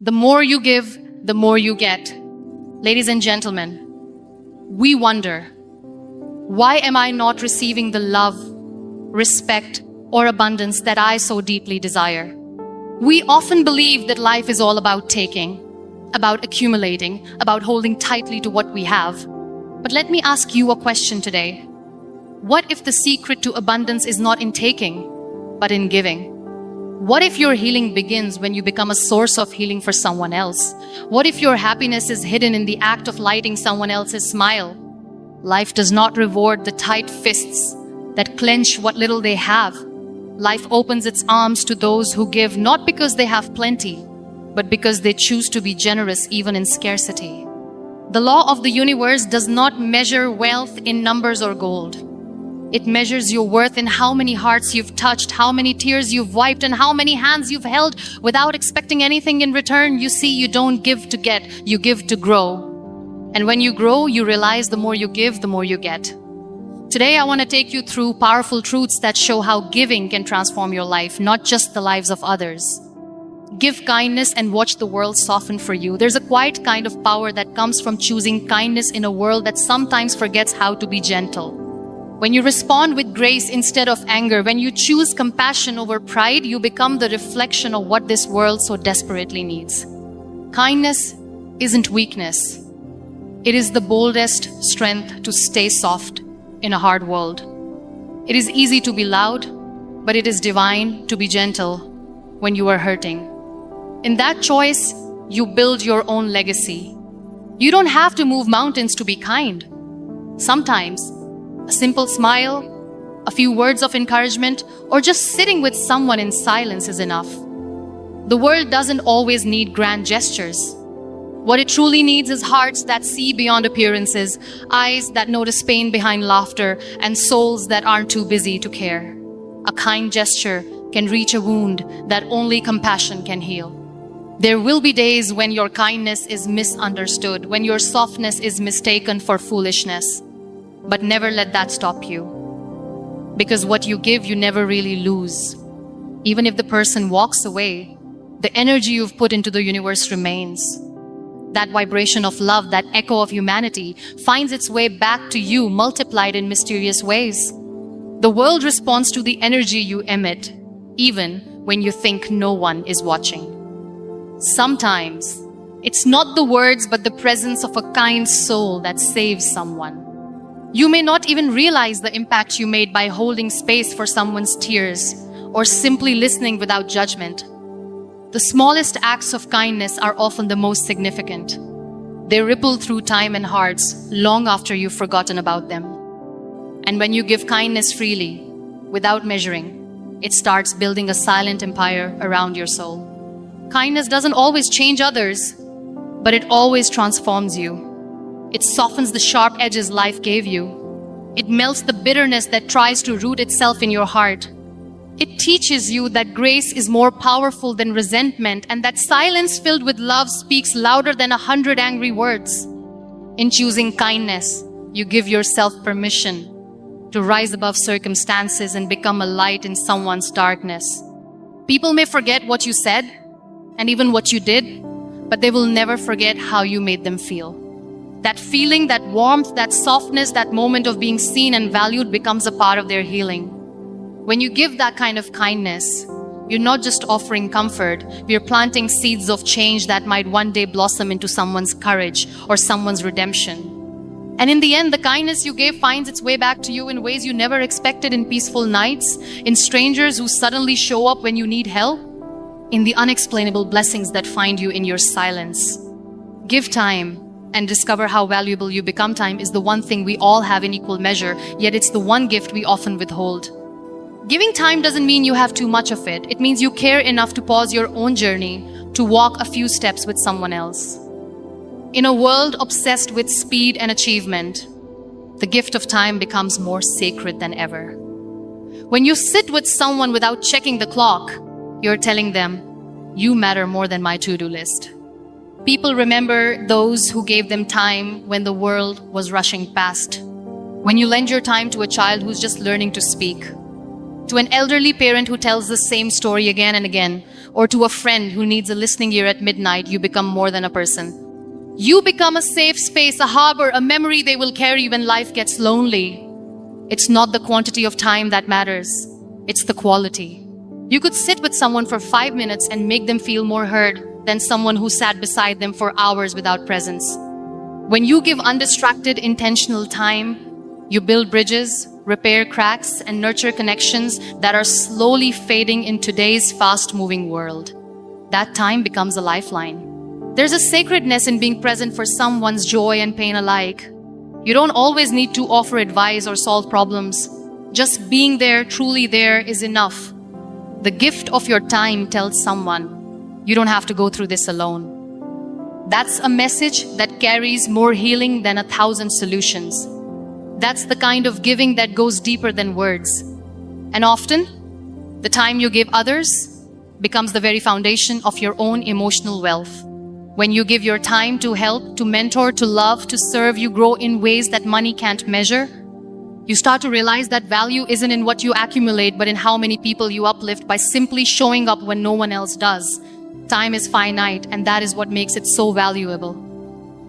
The more you give, the more you get. Ladies and gentlemen, we wonder, why am I not receiving the love, respect, or abundance that I so deeply desire? We often believe that life is all about taking, about accumulating, about holding tightly to what we have. But let me ask you a question today. What if the secret to abundance is not in taking, but in giving? What if your healing begins when you become a source of healing for someone else? What if your happiness is hidden in the act of lighting someone else's smile? Life does not reward the tight fists that clench what little they have. Life opens its arms to those who give not because they have plenty, but because they choose to be generous even in scarcity. The law of the universe does not measure wealth in numbers or gold. It measures your worth in how many hearts you've touched, how many tears you've wiped, and how many hands you've held without expecting anything in return. You see, you don't give to get, you give to grow. And when you grow, you realize the more you give, the more you get. Today, I want to take you through powerful truths that show how giving can transform your life, not just the lives of others. Give kindness and watch the world soften for you. There's a quiet kind of power that comes from choosing kindness in a world that sometimes forgets how to be gentle. When you respond with grace instead of anger, when you choose compassion over pride, you become the reflection of what this world so desperately needs. Kindness isn't weakness. It is the boldest strength to stay soft in a hard world. It is easy to be loud, but it is divine to be gentle when you are hurting. In that choice, you build your own legacy. You don't have to move mountains to be kind. Sometimes, a simple smile, a few words of encouragement, or just sitting with someone in silence is enough. The world doesn't always need grand gestures. What it truly needs is hearts that see beyond appearances, eyes that notice pain behind laughter, and souls that aren't too busy to care. A kind gesture can reach a wound that only compassion can heal. There will be days when your kindness is misunderstood, when your softness is mistaken for foolishness. But never let that stop you. Because what you give, you never really lose. Even if the person walks away, the energy you've put into the universe remains. That vibration of love, that echo of humanity, finds its way back to you, multiplied in mysterious ways. The world responds to the energy you emit, even when you think no one is watching. Sometimes, it's not the words but the presence of a kind soul that saves someone. You may not even realize the impact you made by holding space for someone's tears or simply listening without judgment. The smallest acts of kindness are often the most significant. They ripple through time and hearts long after you've forgotten about them. And when you give kindness freely, without measuring, it starts building a silent empire around your soul. Kindness doesn't always change others, but it always transforms you. It softens the sharp edges life gave you. It melts the bitterness that tries to root itself in your heart. It teaches you that grace is more powerful than resentment and that silence filled with love speaks louder than 100 angry words. In choosing kindness, you give yourself permission to rise above circumstances and become a light in someone's darkness. People may forget what you said and even what you did, but they will never forget how you made them feel. That feeling, that warmth, that softness, that moment of being seen and valued becomes a part of their healing. When you give that kind of kindness, you're not just offering comfort, you're planting seeds of change that might one day blossom into someone's courage or someone's redemption. And in the end, the kindness you gave finds its way back to you in ways you never expected, in peaceful nights, in strangers who suddenly show up when you need help, in the unexplainable blessings that find you in your silence. Give time and discover how valuable you become. Time is the one thing we all have in equal measure, yet it's the one gift we often withhold. Giving time doesn't mean you have too much of it. It means you care enough to pause your own journey to walk a few steps with someone else. In a world obsessed with speed and achievement, the gift of time becomes more sacred than ever. When you sit with someone without checking the clock, you're telling them, you matter more than my to-do list. People remember those who gave them time when the world was rushing past. When you lend your time to a child who's just learning to speak, to an elderly parent who tells the same story again and again, or to a friend who needs a listening ear at midnight, you become more than a person. You become a safe space, a harbor, a memory they will carry when life gets lonely. It's not the quantity of time that matters. It's the quality. You could sit with someone for 5 minutes and make them feel more heard than someone who sat beside them for hours without presence. When you give undistracted, intentional time, you build bridges, repair cracks, and nurture connections that are slowly fading in today's fast-moving world. That time becomes a lifeline. There's a sacredness in being present for someone's joy and pain alike. You don't always need to offer advice or solve problems. Just being there, truly there, is enough. The gift of your time tells someone, you don't have to go through this alone. That's a message that carries more healing than 1,000 solutions. That's the kind of giving that goes deeper than words. And often, the time you give others becomes the very foundation of your own emotional wealth. When you give your time to help, to mentor, to love, to serve, you grow in ways that money can't measure. You start to realize that value isn't in what you accumulate, but in how many people you uplift by simply showing up when no one else does. Time is finite, and that is what makes it so valuable.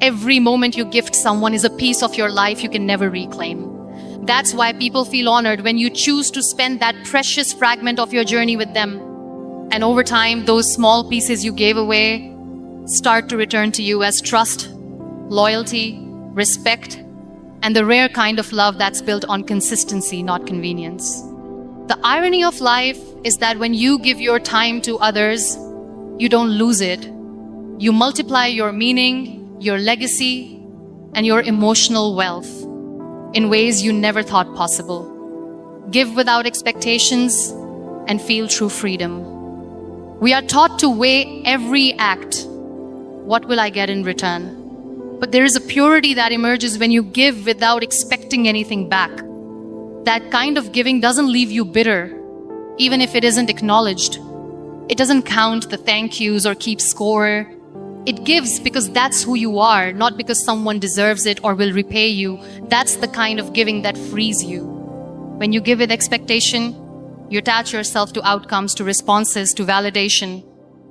Every moment you gift someone is a piece of your life you can never reclaim. That's why people feel honored when you choose to spend that precious fragment of your journey with them. And over time, those small pieces you gave away start to return to you as trust, loyalty, respect, and the rare kind of love that's built on consistency, not convenience. The irony of life is that when you give your time to others, you don't lose it. You multiply your meaning, your legacy, and your emotional wealth in ways you never thought possible. Give without expectations and feel true freedom. We are taught to weigh every act. What will I get in return? But there is a purity that emerges when you give without expecting anything back. That kind of giving doesn't leave you bitter, even if it isn't acknowledged. It doesn't count the thank yous or keep score. It gives because that's who you are, not because someone deserves it or will repay you. That's the kind of giving that frees you. When you give with expectation, you attach yourself to outcomes, to responses, to validation.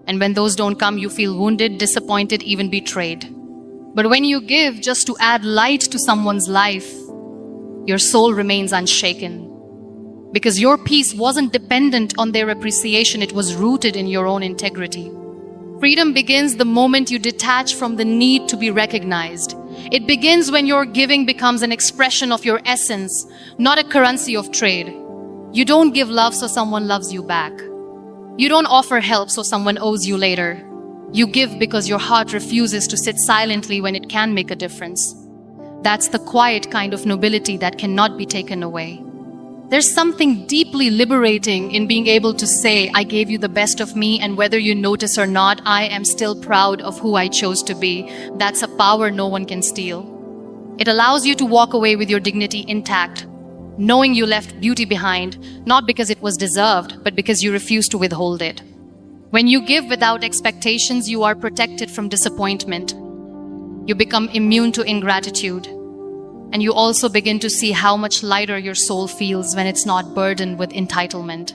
And when those don't come, you feel wounded, disappointed, even betrayed. But when you give just to add light to someone's life, your soul remains unshaken. Because your peace wasn't dependent on their appreciation, it was rooted in your own integrity. Freedom begins the moment you detach from the need to be recognized. It begins when your giving becomes an expression of your essence, not a currency of trade. You don't give love so someone loves you back. You don't offer help so someone owes you later. You give because your heart refuses to sit silently when it can make a difference. That's the quiet kind of nobility that cannot be taken away. There's something deeply liberating in being able to say, I gave you the best of me, and whether you notice or not, I am still proud of who I chose to be. That's a power no one can steal. It allows you to walk away with your dignity intact, knowing you left beauty behind, not because it was deserved, but because you refused to withhold it. When you give without expectations, you are protected from disappointment. You become immune to ingratitude. And you also begin to see how much lighter your soul feels when it's not burdened with entitlement.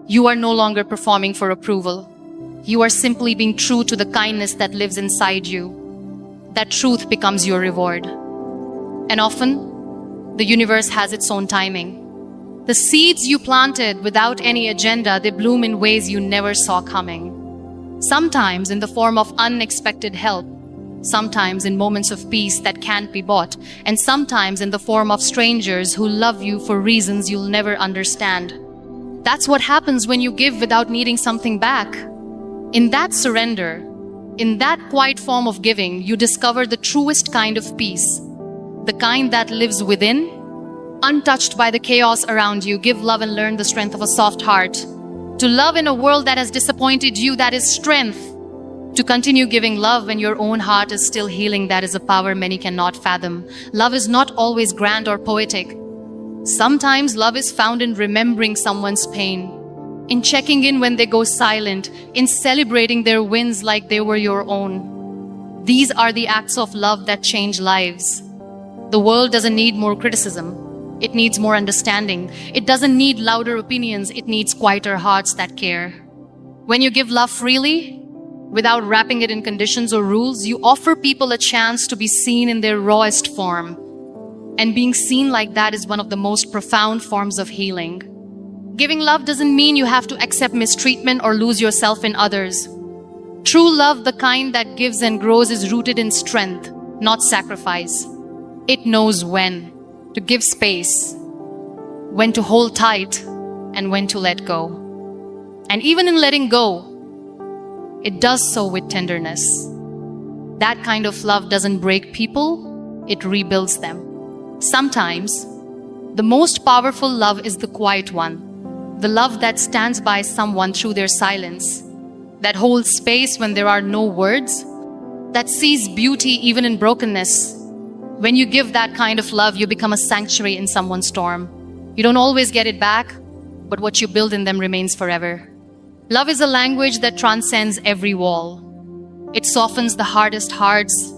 You are no longer performing for approval. You are simply being true to the kindness that lives inside you. That truth becomes your reward. And often, the universe has its own timing. The seeds you planted without any agenda, they bloom in ways you never saw coming. Sometimes in the form of unexpected help, sometimes in moments of peace that can't be bought, and sometimes in the form of strangers who love you for reasons you'll never understand. That's what happens when you give without needing something back. In that surrender, in that quiet form of giving, you discover the truest kind of peace, the kind that lives within, untouched by the chaos around you. Give love and learn the strength of a soft heart. To love in a world that has disappointed you, that is strength. To continue giving love when your own heart is still healing, that is a power many cannot fathom. Love is not always grand or poetic. Sometimes love is found in remembering someone's pain, in checking in when they go silent, in celebrating their wins like they were your own. These are the acts of love that change lives. The world doesn't need more criticism. It needs more understanding. It doesn't need louder opinions. It needs quieter hearts that care. When you give love freely, without wrapping it in conditions or rules, you offer people a chance to be seen in their rawest form. And being seen like that is one of the most profound forms of healing. Giving love doesn't mean you have to accept mistreatment or lose yourself in others. True love, the kind that gives and grows, is rooted in strength, not sacrifice. It knows when to give space, when to hold tight, and when to let go. And even in letting go, it does so with tenderness. That kind of love doesn't break people, it rebuilds them. Sometimes, the most powerful love is the quiet one, the love that stands by someone through their silence, that holds space when there are no words, that sees beauty even in brokenness. When you give that kind of love, you become a sanctuary in someone's storm. You don't always get it back, but what you build in them remains forever. Love is a language that transcends every wall. It softens the hardest hearts,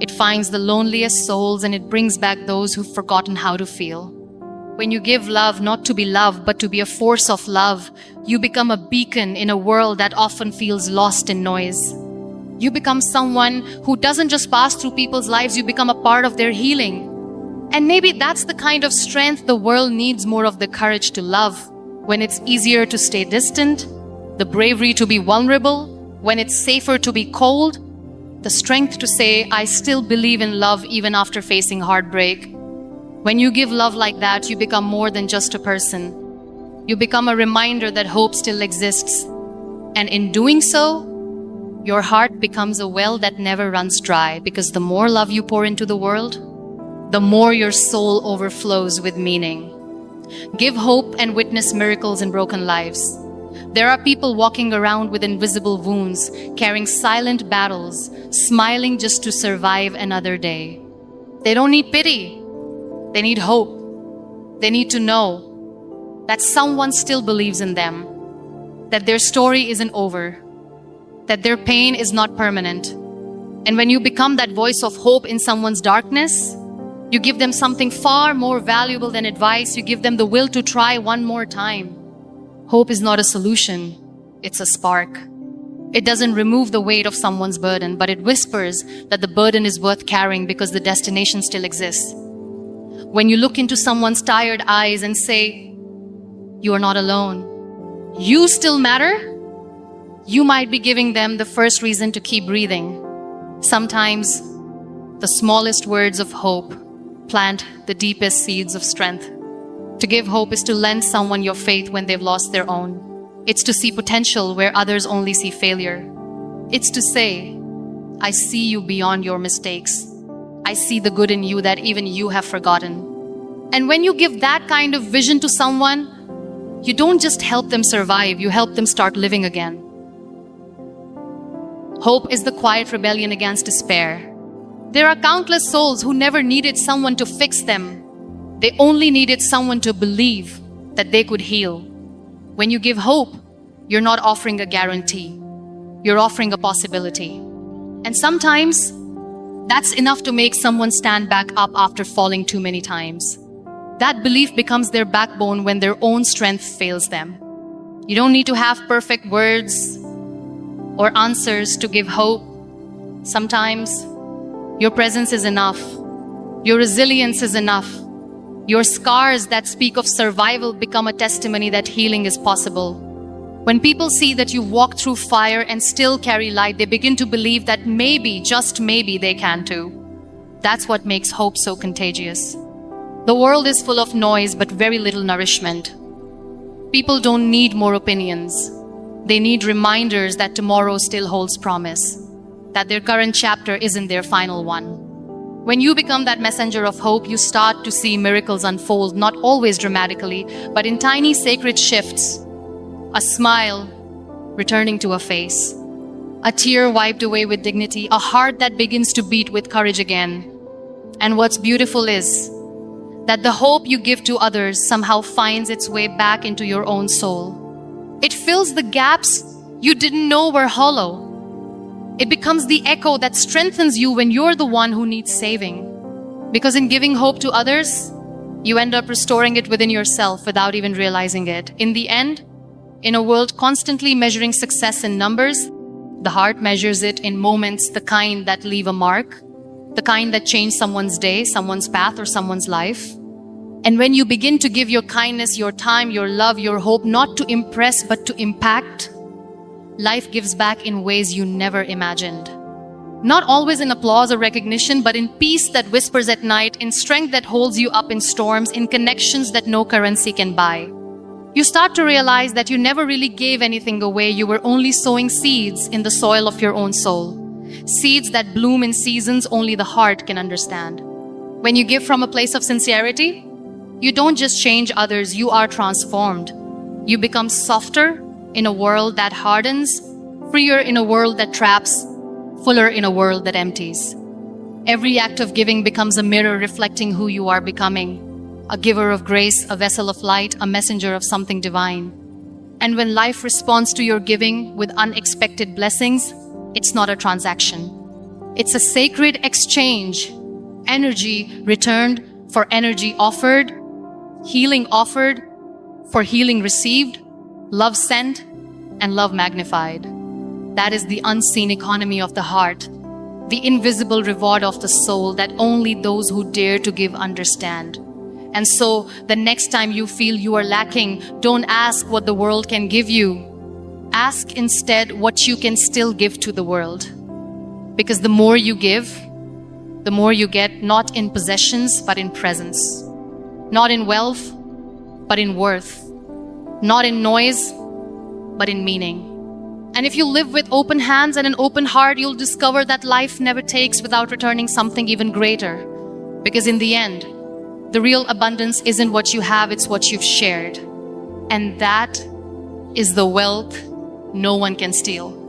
it finds the loneliest souls, and it brings back those who've forgotten how to feel. When you give love not to be loved, but to be a force of love, you become a beacon in a world that often feels lost in noise. You become someone who doesn't just pass through people's lives, you become a part of their healing. And maybe that's the kind of strength the world needs, more of the courage to love. When it's easier to stay distant, the bravery to be vulnerable, when it's safer to be cold, the strength to say, I still believe in love even after facing heartbreak. When you give love like that, you become more than just a person. You become a reminder that hope still exists. And in doing so, your heart becomes a well that never runs dry, because the more love you pour into the world, the more your soul overflows with meaning. Give hope and witness miracles in broken lives. There are people walking around with invisible wounds, carrying silent battles, smiling just to survive another day. They don't need pity. They need hope. They need to know that someone still believes in them, that their story isn't over, that their pain is not permanent. And when you become that voice of hope in someone's darkness, you give them something far more valuable than advice. You give them the will to try one more time. Hope is not a solution, it's a spark. It doesn't remove the weight of someone's burden, but it whispers that the burden is worth carrying because the destination still exists. When you look into someone's tired eyes and say, you are not alone, you still matter, you might be giving them the first reason to keep breathing. Sometimes, the smallest words of hope plant the deepest seeds of strength. To give hope is to lend someone your faith when they've lost their own. It's to see potential where others only see failure. It's to say, I see you beyond your mistakes. I see the good in you that even you have forgotten. And when you give that kind of vision to someone, you don't just help them survive, you help them start living again. Hope is the quiet rebellion against despair. There are countless souls who never needed someone to fix them. They only needed someone to believe that they could heal. When you give hope, you're not offering a guarantee. You're offering a possibility. And sometimes, that's enough to make someone stand back up after falling too many times. That belief becomes their backbone when their own strength fails them. You don't need to have perfect words or answers to give hope. Sometimes, your presence is enough. Your resilience is enough. Your scars that speak of survival become a testimony that healing is possible. When people see that you've walked through fire and still carry light, they begin to believe that maybe, just maybe, they can too. That's what makes hope so contagious. The world is full of noise, but very little nourishment. People don't need more opinions. They need reminders that tomorrow still holds promise, that their current chapter isn't their final one. When you become that messenger of hope, you start to see miracles unfold, not always dramatically, but in tiny sacred shifts. A smile returning to a face, a tear wiped away with dignity, a heart that begins to beat with courage again. And what's beautiful is that the hope you give to others somehow finds its way back into your own soul. It fills the gaps you didn't know were hollow. It becomes the echo that strengthens you when you're the one who needs saving. Because in giving hope to others, you end up restoring it within yourself without even realizing it. In the end, In a world constantly measuring success in numbers, the heart measures it in moments, the kind that leave a mark, the kind that change someone's day, someone's path, or someone's life. And when you begin to give your kindness, your time, your love, your hope, not to impress but to impact, life gives back in ways you never imagined. Not always in applause or recognition, but in peace that whispers at night, in strength that holds you up in storms, in connections that no currency can buy. You start to realize that you never really gave anything away. You were only sowing seeds in the soil of your own soul. Seeds that bloom in seasons only the heart can understand. When you give from a place of sincerity, you don't just change others, you are transformed. You become softer in a world that hardens, freer in a world that traps, fuller in a world that empties. Every act of giving becomes a mirror reflecting who you are becoming. A giver of grace, a vessel of light, a messenger of something divine. And when life responds to your giving with unexpected blessings, it's not a transaction. It's a sacred exchange. Energy returned for energy offered, healing offered for healing received, love sent, and love magnified. That is the unseen economy of the heart, the invisible reward of the soul that only those who dare to give understand. And so, the next time you feel you are lacking, don't ask what the world can give you. Ask instead what you can still give to the world. Because the more you give, the more you get, not in possessions, but in presence. Not in wealth, but in worth. Not in noise, but in meaning. And if you live with open hands and an open heart, you'll discover that life never takes without returning something even greater. Because in the end, the real abundance isn't what you have, it's what you've shared. And that is the wealth no one can steal.